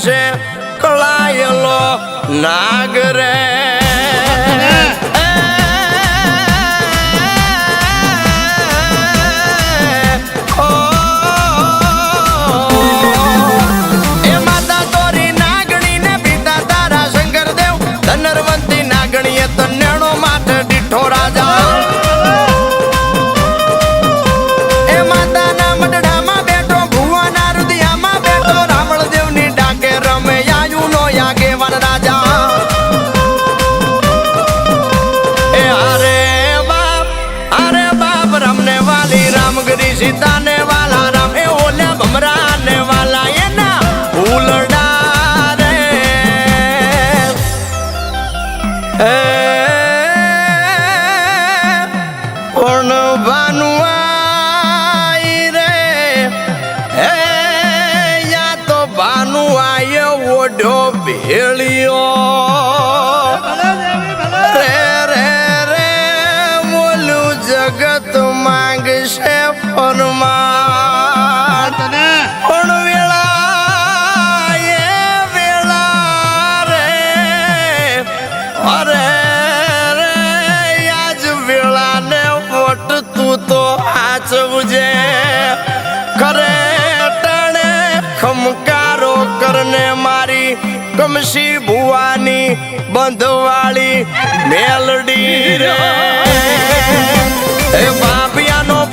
છે કળાયેલો નાગરે सीताने वाला राम ए ओले भमराने वाला ये ना उलड़ा रे कौन भानुआई रे या तो भानुआई ओढ़ो भेड़ियो रे रे रे बोलू जगत मांग से परमात्मा पण वेला ये वेला रे अरे रे आज वेला ने वोट तू तो आज बुझे करे टणे खमकारो करने मारी कमसी भुवानी बंधवाली मेलडी रे ए बापिया नो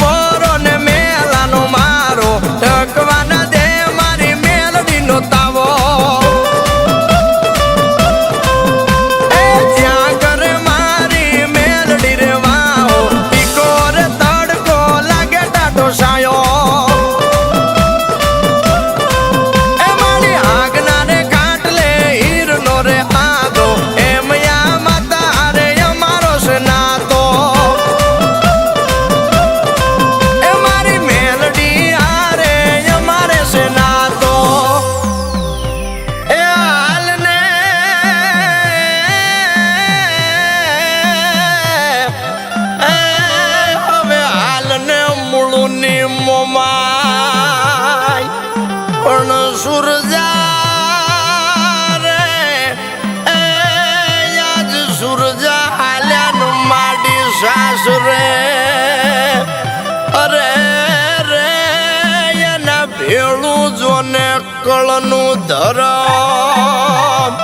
કળનું ધરમ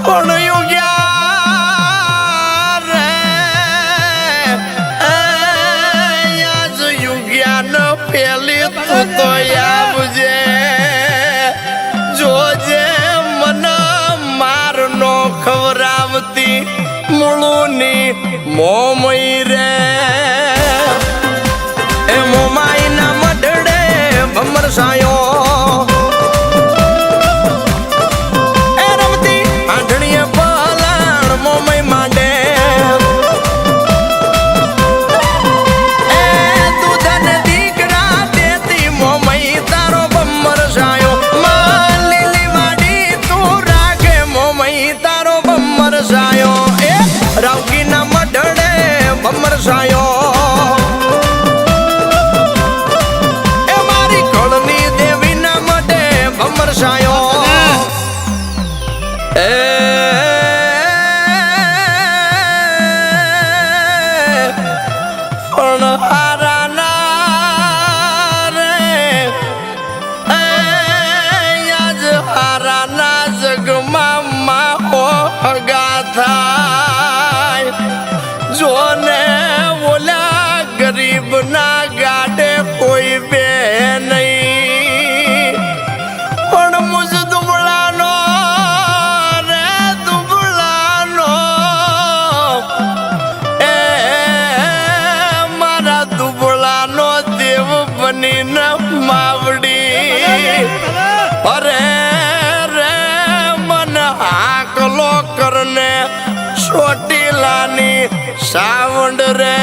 પણ યુગ્યા રે યાજ યુગ્યા ન પેલી તું તો આવજે જોજે મન માર નો ખવરાવતી મૂળુની મોમઈ રે એ મોમાઈ ના મઢડે ભમરસાયો गरीब ना गाडे कोई बे नहीं पण मुझ दुबळानो रे दुबळानो ए मारा दुबळानो देव बनी न मावडी अरे रे मन आकलो करने छोटी लानी सावंड रे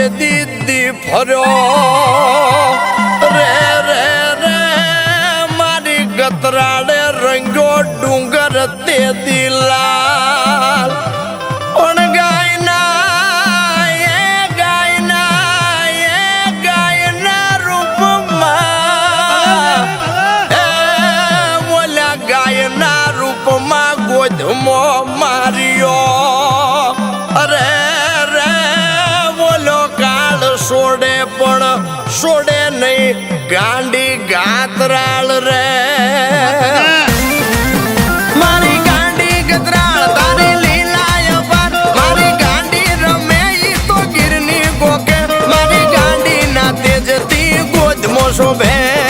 દીદી ફર્યો રે રે રે મારી ગતરાડે રંગો ડુંગર તે દિલાલ પણ ગાયના રૂપમાં બોલ્યા ગાયના રૂપમાં ગોધમો માર્યો અરે રે બોલો કાળ છોડે પણ છોડે નહીં ગાંડી ગાતરાળ રે મારી ગાંડી ગતરાળ તારી લીલાય પર મારી ગાંડી રમે ઈ તો ગીરની કોકે મારી ગાંડી ના તેજતી ગોધમો શોભે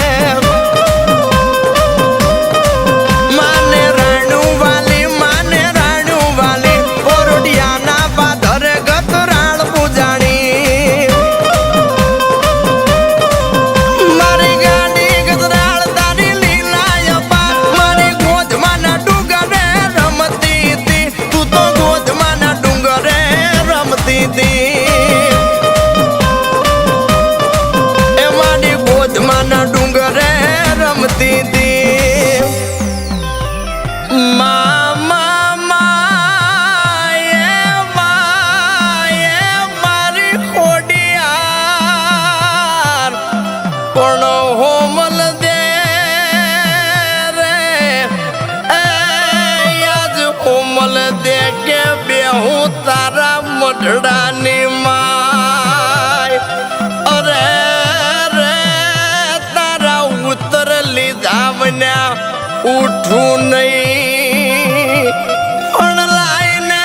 મઢડાની માય અરે રે તારા ઉત્તર લીધા બન્યા ઉઠું નહીં પણ લાઈને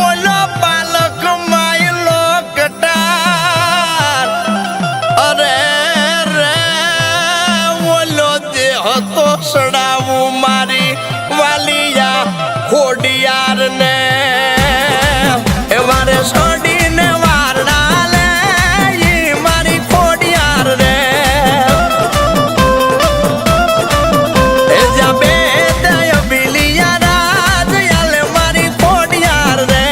ઓલો પાલક માયલો કટાર અરે રે ઓલો દેહ તો સડાવું મારી વાલિયા ખોડિયાર ને એ મારે સોડીને વારણા લે ઈ મારી ખોડિયાર રે એ જા બે દય બિલિયા રાજ યાલે મારી ખોડિયાર રે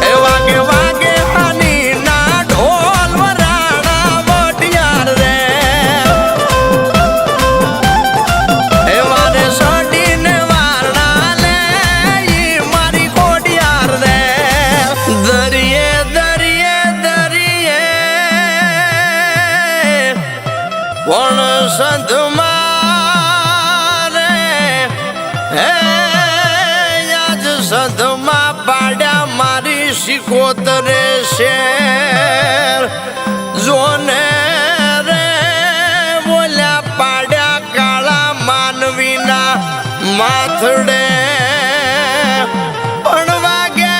એ વાગે વાગે હાની ના ઢોલ વરાણા વડિયાર રે સંત મારે હે આજ સંતમાં પાડ્યા મારી શિકોતરે શેર જોને રે બોલ્યા પાડ્યા કાળા માનવીના માથડે પણ વાગે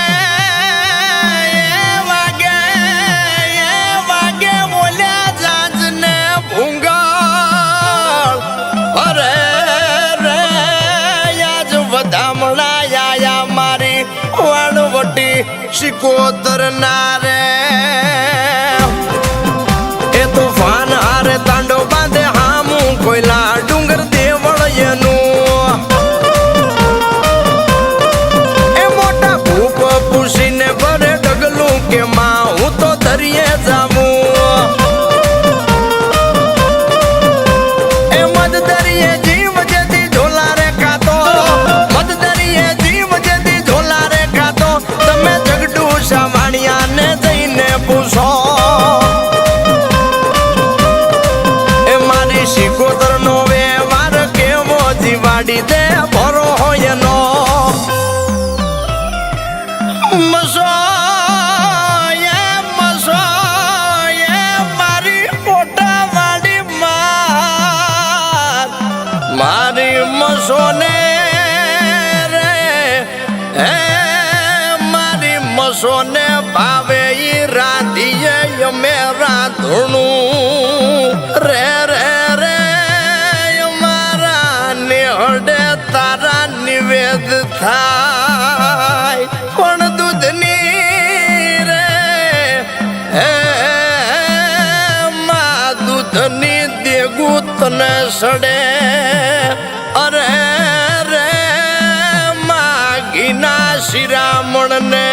બોલ્યા જાજને ભૂંગા શિકોતર ના રે એ તોફાન હારે તાંડો બાંધે હામું કોયલા ડુંગર દેવળયનું એ મોટા ભૂપ પૂછીને ભરે ડગલું કે માં હું તો દરિયે જાવું એ મદ દરિયે જીવ જેથી ઢોલા રે ખાતો મદ દરિયે જીવ જેથી ઢોલા રે ખાતો તમે સાવાણિયાને જઈને પૂછો એ મારી શિકોતર નો વ્યવહાર કેવો જીવાડી દે ભરો હોય નો મસો મારી મોટા વાડી મારી મસો ને રે સોને ભાવે ઈ રાધીએ અમે રાધણું રે રે રે મારા નેહડે તારા નિવેદ થાય પણ દૂધની રે હે માં દૂધની દેગું તને સડે અરે રે ને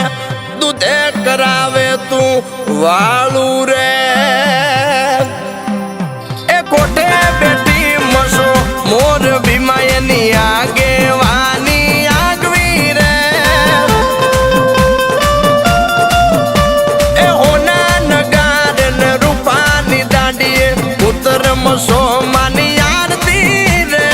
દૂધે કરાવે તું વાળું રે એ કોઠે બેઠી મસો મોર ભીમા એની આગેવાની આગવી રે એ હોના નગાર ને રૂપાની દાંડીએ ઉતર મસો માની આરતી રે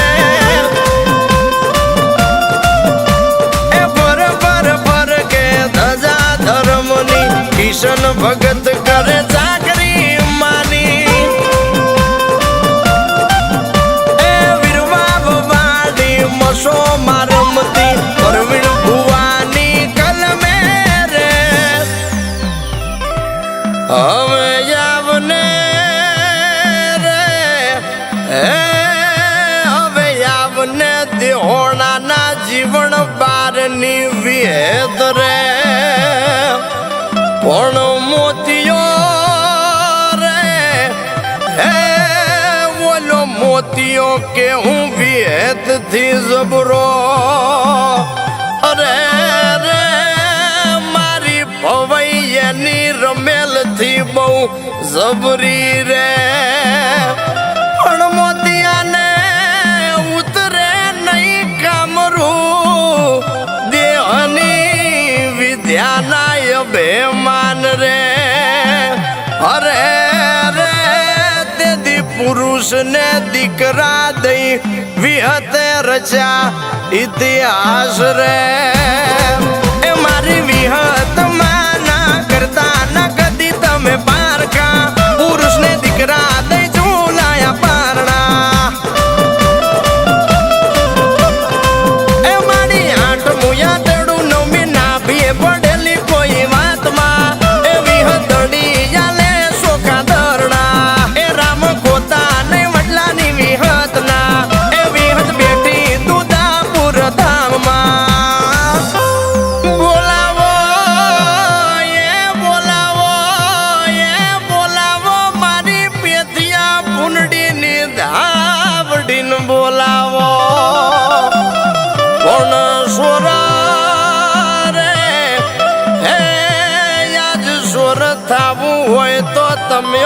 એ ભર ભર ભર કે ધજા ધર્મની કિશન ભગત કરે ચાકરી માની મસો મારમતી પરવીણ ભુવાની કલમે રે હવે આવને રે હવે આવને દેહોણાના જીવન બારની વિહેદ રે પણ મોતિયો રે હે બોલો મોતિયો કે હું વિહેત થી જબરો અરે રે મારી ભવૈયાની રમેલ થી બહુ જબરી રે પણ મોતિયાને ઉતરે નહીં કામરું દેહની વિદ્યાના બેમાન રે અરે રે તેથી પુરુષ ને દીકરા દઈ વિહતે રચા ઇતિહાસ રે એ મારી વિહત માના કરતા ના કદી તમે પારકા પુરુષ ને દીકરા દઈ ઝૂલાયા પારણા એ મારી આઠ મુયા તેડું નવમી નાભીએ પડેલી કોઈ વાતમાં એ વિહતડી યાલે સોખા દરણા એ રામ ગોતા ને વડલાની વિહત ના એ વિહત બેઠી દુદાપુર ધામમાં બોલાવો બોલાવો મારી પેથિયા પુંડીની ધાવડીન બોલાવો કોણ સોરા રે હે આજ સોર થાવું હોય તો તમે